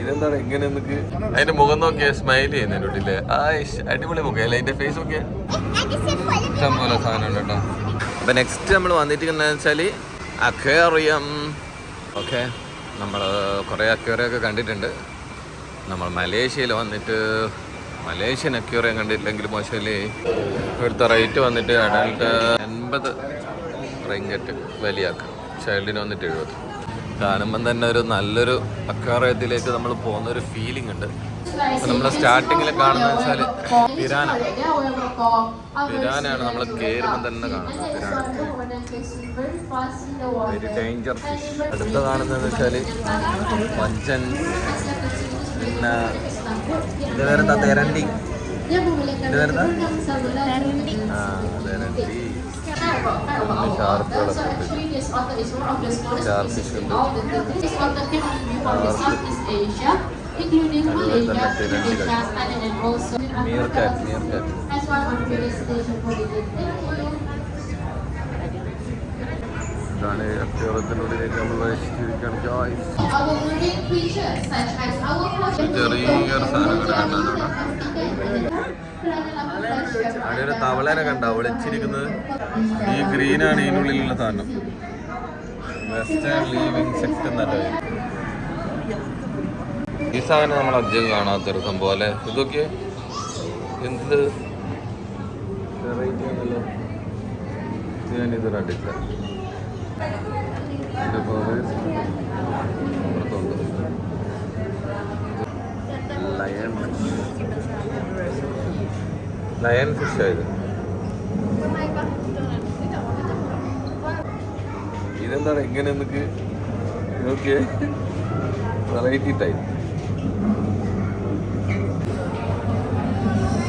ഇതെന്താണ് ഇങ്ങനെ നിനക്ക് അതിന്റെ മുഖം നോക്കിയാ സ്മൈൽ ചെയ്യുന്നതിനോട്ടില്ലേ? അടിപൊളി മുഖല്ലേ അതിന്റെ ഫേസ് നോക്കിയാ? ഇഷ്ടം പോലെ സാധനം ഉണ്ട് കേട്ടോ. അപ്പൊ നെക്സ്റ്റ് നമ്മൾ വന്നിരിക്കുന്നത് വെച്ചാല് അക്വേറിയം. ഓക്കെ, നമ്മൾ കുറേ അക്വേറിയമൊക്കെ കണ്ടിട്ടുണ്ട്. നമ്മൾ മലേഷ്യയിൽ വന്നിട്ട് മലേഷ്യൻ അക്വേറിയം കണ്ടിട്ടില്ലെങ്കിൽ മോശമല്ലേ. ഇവിടുത്തെ റേറ്റ് വന്നിട്ട് അഡൽട്ട് 80 റിംഗറ്റ്, വലിയ ചൈൽഡിന് വന്നിട്ട് 70. കാണുമ്പം തന്നെ ഒരു നല്ലൊരു അക്വേറിയത്തിലേക്ക് നമ്മൾ പോകുന്നൊരു ഫീലിംഗ് ഉണ്ട്. അപ്പം നമ്മൾ സ്റ്റാർട്ടിങ്ങിൽ കാണുന്നത് വെച്ചാൽ പിരാനാണ്. നമ്മൾ കയറുമ്പം തന്നെ കാണുന്നത് വെരി ഡേഞ്ചർ ഫിഷ്. അടുത്ത കാണുന്നതെന്ന് വെച്ചാൽ വഞ്ചൻ, പിന്നെ ഇത് വരുന്ന തെരണ്ടി, ഇത് വരുന്ന തെരണ്ടി, ഷാർക്കുകളൊക്കെ ഉണ്ട്, സ്റ്റാർ ഫിഷ് ഉണ്ട്, അതുപോലെ തന്നെ തിരണ്ടികൾ, മീർക്കാറ്റ്. ഇതാണ് അക്വേറിയത്തിനുള്ളിലേക്ക് നമ്മൾ വഹിച്ചിരിക്കുകയാണ്. ചെറിയൊരു സാധനം കണ്ടാണ് അവിടെ ഒരു തവളേനെ കണ്ടാ ഒളിച്ചിരിക്കുന്നത്. ഈ ഗ്രീനാണ് ഇതിനുള്ളിലുള്ള സാധനം. വെസ്റ്റേൺ ലീവിങ് സെറ്റ് എന്നല്ല പേര്. ഈ സാധനം നമ്മൾ അധികം കാണാത്തൊരു സംഭവം അല്ലേ? ഇതൊക്കെ എന്ത് വെറൈറ്റി ആണല്ലോ. ഞാനിത് കണ്ടില്ല. ലയൺ ഫിഷ് ആയത്. ഇതെന്താണ് ഇങ്ങനെ നിനക്ക് നോക്കിയേ? വെറൈറ്റി ടൈപ്പ്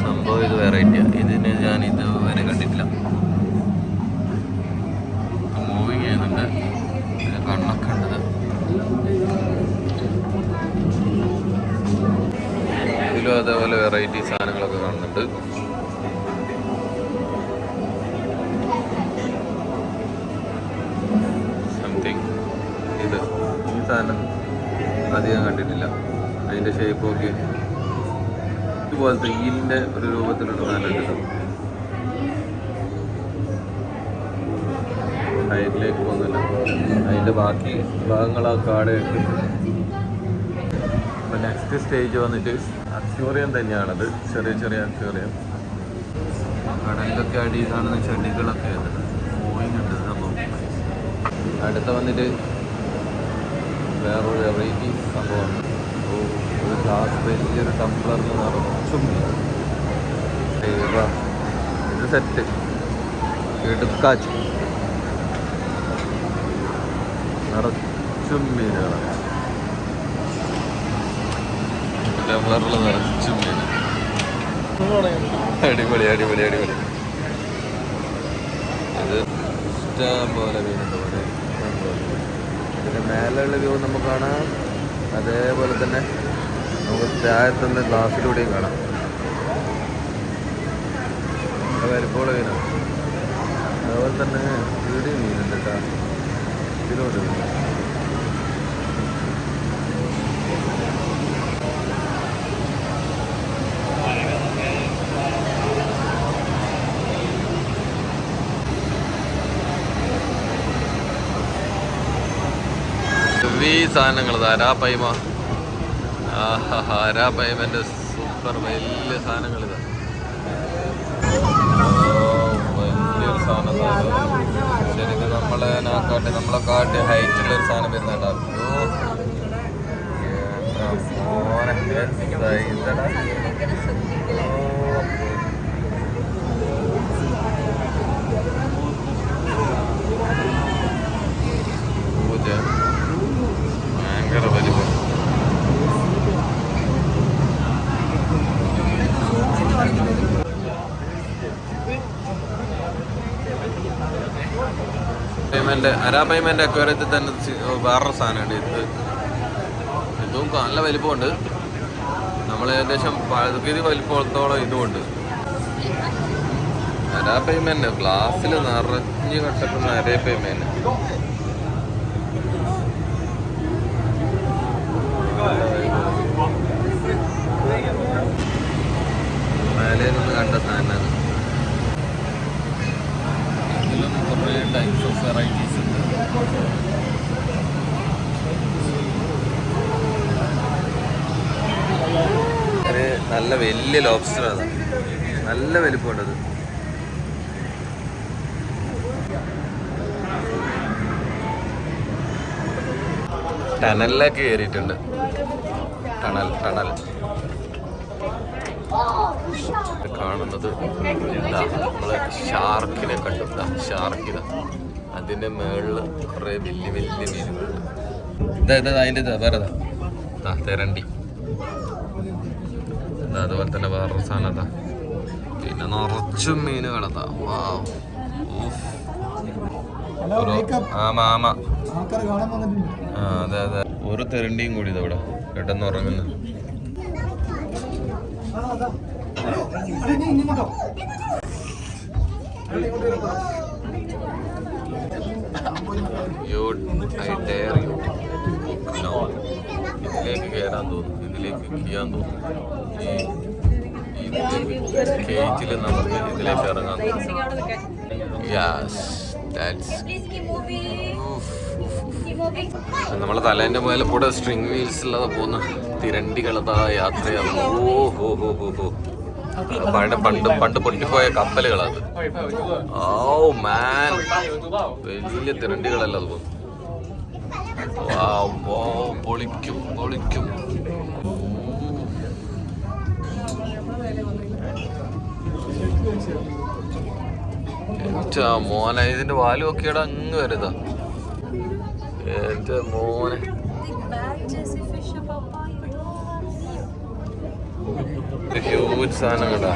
സംഭവം. ഇത് വെറൈറ്റിയാണ്. ഇതിന് ഞാൻ ഇതുവരെ കണ്ടിട്ടില്ല. മൂവിങ് ചെയ്യുന്നുണ്ട്. ഇതിന് കണ്ണൊക്കെ ഉണ്ടത്. ഇതിലും അതേപോലെ വെറൈറ്റി സാധനങ്ങളൊക്കെ കാണുന്നുണ്ട്. സംതിങ് ഇത് ഈ സാധനം അധികം കണ്ടിട്ടില്ല. അതിൻ്റെ ഷേപ്പ് നോക്കി ഇതുപോലത്തെ ഈലിൻ്റെ ഒരു രൂപത്തിലുള്ള സാധനം കിട്ടും. സൈഡിലേക്ക് പോകുന്നില്ല. അതിൻ്റെ ബാക്കി ഭാഗങ്ങളൊക്കെ ആടെ ഇട്ടിട്ടുണ്ട്. അപ്പോൾ നെക്സ്റ്റ് സ്റ്റേജ് വന്നിട്ട് അക്വേറിയം തന്നെയാണത്. ചെറിയ ചെറിയ അക്വേറിയം. കടലിലൊക്കെ അടി കാണുന്ന ചെടികളൊക്കെ മൂവിങ് ഉണ്ട് സംഭവം. അടുത്ത വന്നിട്ട് വേറൊരു വെറൈറ്റി സംഭവമാണ്. ഒരു ഗ്ലാസ് വലിയൊരു ടംബ്ലറിന് നിറച്ചും ഇത് സെറ്റ് എടുക്കാച്ച് നിറച്ചും മീനുകളാണ്. ടംബ്ലറിൽ നിറച്ചും മീൻ. അടിപൊളി അടിപൊളി അടിപൊളി. ഇത് ഇഷ്ടം പോലെ മീനുണ്ട് പോലെ. ഇതിൻ്റെ മേലുള്ള വ്യൂ നമുക്ക് കാണാം. അതേപോലെ തന്നെ നമുക്ക് താഴത്തുനിന്ന് ഗ്ലാസ്സിലൂടെയും കാണാം. വലിപ്പമുള്ള മീനാണ്. അതുപോലെ തന്നെ ഇവിടെ മീനുണ്ട് കേട്ടോ. ഇതിലോട്ട് ഈ സാധനങ്ങൾ അരാപ്പൈമ. അരാപ്പൈമൻ്റെ സൂപ്പർ വലിയ സാധനങ്ങൾ. ഇതാ വലിയൊരു സാധനം. ശരിക്കും നമ്മളെ കാട്ടി ഹൈറ്റുള്ളൊരു സാധനം വരുന്നുണ്ടാ. ഭയങ്കര വലിപ്പം. അരാപ്പൈമൻ്റെ അക്വേറിയത്തിൽ തന്നെ വേറൊരു സാധനമുണ്ട്. ഇതും നല്ല വലിപ്പമുണ്ട്. നമ്മൾ ഏകദേശം പകുതി വലിപ്പത്തോളം ഇതുമുണ്ട്. അരാപ്പൈമന്നെ ഗ്ലാസ്സിൽ നിറഞ്ഞ് കട്ടക്കുന്ന അരാപ്പൈമന്നെ. നല്ല വലിയ ലോബ്സ്റ്ററാണ്, നല്ല വലിപ്പമുണ്ടത്. ടണലിലേക്ക് കയറിയിട്ടുണ്ട്. ടണൽ കാണുന്നത് നമ്മളെ ഷാർക്കിനെ കണ്ടു. ഷാർക്കിത അതിന്റെ മേളില് കുറെ വലിയ വലിയ മീനുകളുണ്ട്. അതിന്റെ വേറെ തെരണ്ടി. അതുപോലെ തന്നെ വേറൊരു സാധനം അതാ. പിന്നെ നിറച്ചും മീനുകളതാ. അതെ അതെ, ഒരു തെരണ്ടിയും കൂടി ഇതവിടെ കിടന്ന് ഉറങ്ങുന്നു. ഇതിലേക്ക് കയറാൻ തോന്നുന്നു, ഇതിലേക്ക് ചെയ്യാൻ തോന്നുന്നു. കേജിൽ നമുക്ക് ഇതിലേക്ക് ഇറങ്ങാൻ നമ്മളെ തലേന്റെ മുതൽ കൂടെ സ്ട്രിങ് വീൽസ് ഉള്ളത് പോകുന്ന തിരണ്ടികളതാ യാത്രയാണ്. പണ്ട് പൊട്ടിപ്പോയ കപ്പലുകളത്. ഓ മാൻ, വലിയ തിരണ്ടികളല്ല അത് പോകുന്നു. പൊളിക്കും. മോനെ ഇതിന്റെ വാല് നോക്കിയടാ, അങ്ങ് വരുതാ. എന്റെ മോനെ ഹ്യൂജ് സാധനം കേട്ടാ.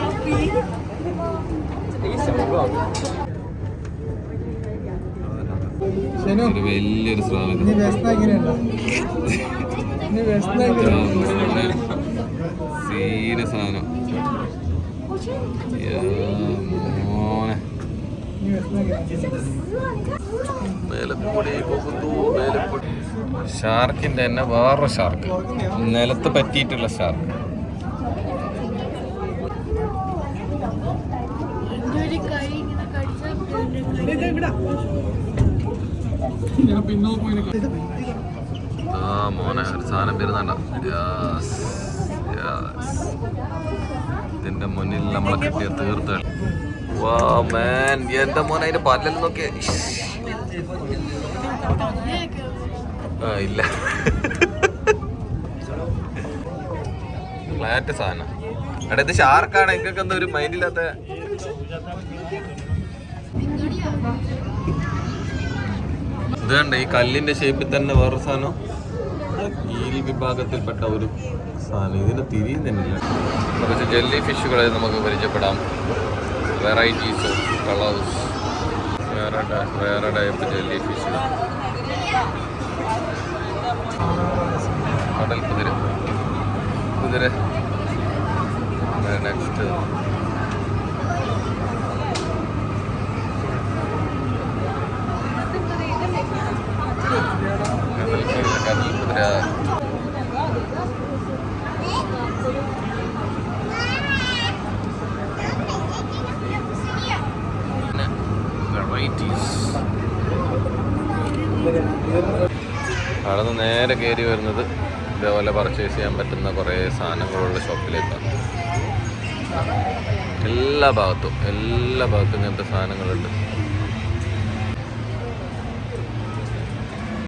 വലിയൊരു സ്രാവ്. സീന സാധനം. മോനെ ഷാർക്കിന്റെ തന്നെ വേറെ ഷാർക്ക്, നിലത്ത് പറ്റിയിട്ടുള്ള ഷാർക്ക്. മോനെ ഒരു സാധനം വരുന്നുണ്ട. ഇതിന്റെ മുന്നിൽ നമ്മളെ കിട്ടിയ തീർത്ത്. വാ മാൻ, എന്റെ മോനെ അതിന്റെ പല്ലെല്ലാം നോക്കിയ. ഇല്ല, ഫ്ലാറ്റ് സാധനം. എടാ ഇത് ഷാർക്കാണ്, എനിക്കൊക്കെ എന്താ ഒരു മൈൻഡില്ലാത്ത. ഇത് കണ്ട ഈ കല്ലിന്റെ ഷേപ്പിൽ തന്നെ വേറൊരു സാധനം, ഈ വിഭാഗത്തിൽപ്പെട്ട ഒരു സാധനം. ഇതിന് തിരിയുന്നില്ല. കുറച്ച് ജെല്ലി ഫിഷുകളെ നമുക്ക് പരിചയപ്പെടാം. വെറൈറ്റീസ് ഓഫ് കളേഴ്സ്, വേറെ ടൈപ്പ് ജെല്ലി ഫിഷ്. കടൽ കുതിര. നെക്സ്റ്റ് കടൽ കുതിര. അവിടെ നിന്ന് നേരെ കയറി വരുന്നത് ഇതേപോലെ പർച്ചേസ് ചെയ്യാൻ പറ്റുന്ന കുറേ സാധനങ്ങളുള്ള ഷോപ്പിലേക്കാണ്. എല്ലാ ഭാഗത്തും ഇങ്ങനത്തെ സാധനങ്ങളുണ്ട്.